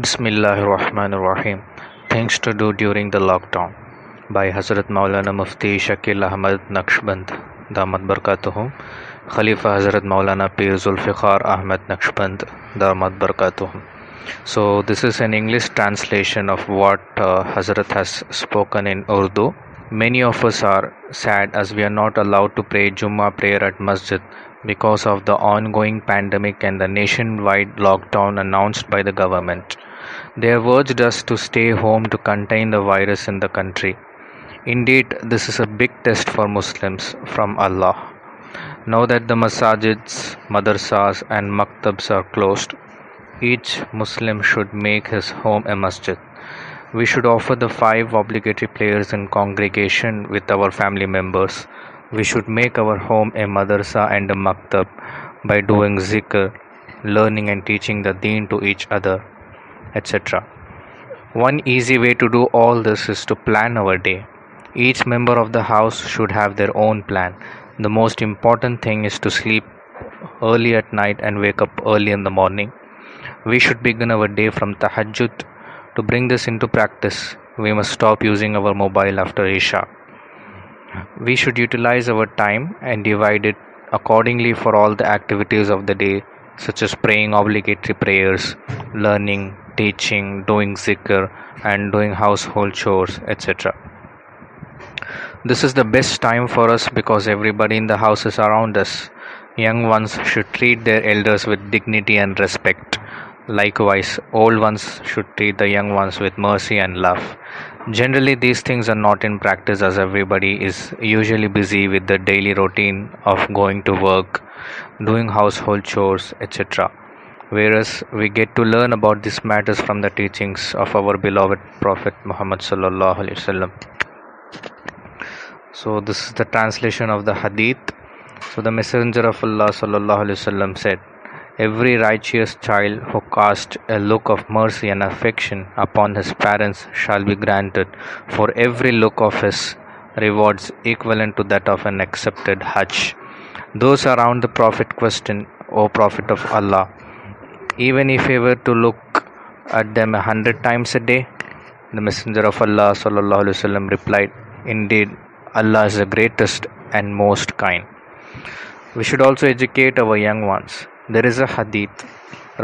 Bismillahirrahmanirrahim. Things to do during the lockdown by Hazrat Maulana Mufti Shakeel Ahmad Naqshband Damat Barakatuhum, Khalifa Hazrat Maulana Pir Zulfiqar Ahmad Naqshband Damat Barakatuhum. So this is an English translation of what Hazrat has spoken in Urdu. Many of us are sad as we are not allowed to pray Jummah prayer at Masjid because of the ongoing pandemic and the nationwide lockdown announced by the government. They have urged us to stay home to contain the virus in the country. Indeed, this is a big test for Muslims from Allah. Now that the masajids, madrasas and maktabs are closed, each Muslim should make his home a masjid. We should offer the 5 obligatory prayers in congregation with our family members. We should make our home a madrasa and a maktab by doing zikr, learning and teaching the deen to each other, etc. One easy way to do all this is to plan our day. Each member of the house should have their own plan. The most important thing is to sleep early at night and wake up early in the morning. We should begin our day from tahajjud. To bring this into practice, we must stop using our mobile after Isha. We should utilize our time and divide it accordingly for all the activities of the day, such as praying obligatory prayers, learning, teaching, doing zikr, and doing household chores, etc. This is the best time for us because everybody in the house is around us. Young ones should treat their elders with dignity and respect. Likewise, old ones should treat the young ones with mercy and love. Generally, these things are not in practice as everybody is usually busy with the daily routine of going to work, doing household chores, etc. Whereas we get to learn about these matters from the teachings of our beloved Prophet Muhammad sallallahu alaihi wasallam. So this is the translation of the hadith. So the Messenger of Allah sallallahu alaihi wasallam said, "Every righteous child who casts a look of mercy and affection upon his parents shall be granted for every look of his rewards equivalent to that of an accepted Hajj." Those around the Prophet questioned, "O Prophet of Allah, even if we were to look at them 100 times a day?" The Messenger of Allah sallallahu alaihi wasallam replied, "Indeed, Allah is the greatest and most kind." We should also educate our young ones. There is a hadith.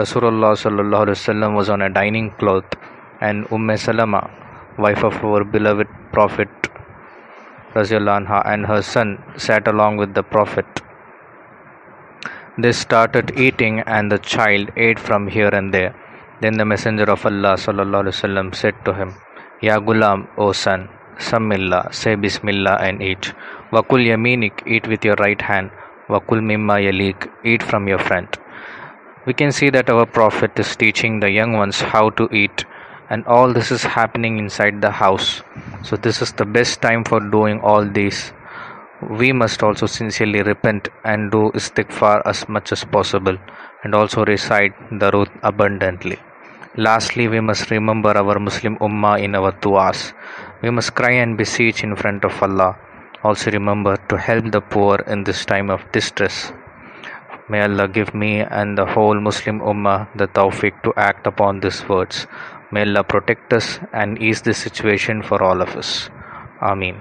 Rasulullah sallallahu alaihi wasallam was on a dining cloth, and Salama, wife of our beloved Prophet Raziyallahu anha, and her son sat along with the Prophet. They started eating, and the child ate from here and there. Then the Messenger of Allah sallallahu alaihi wasallam said to him, "Ya Gulam, O son, Sammillah, say Bismillah and eat. Wakul yaminik, eat with your right hand. Wakul mimma yalik, eat from your front." We can see that our Prophet is teaching the young ones how to eat, and all this is happening inside the house. So this is the best time for doing all these. We must also sincerely repent and do istighfar as much as possible, and also recite Darud abundantly. Lastly, we must remember our Muslim Ummah in our duas. We must cry and beseech in front of Allah. Also remember to help the poor in this time of distress. May Allah give me and the whole Muslim Ummah the tawfiq to act upon these words. May Allah protect us and ease this situation for all of us. Ameen.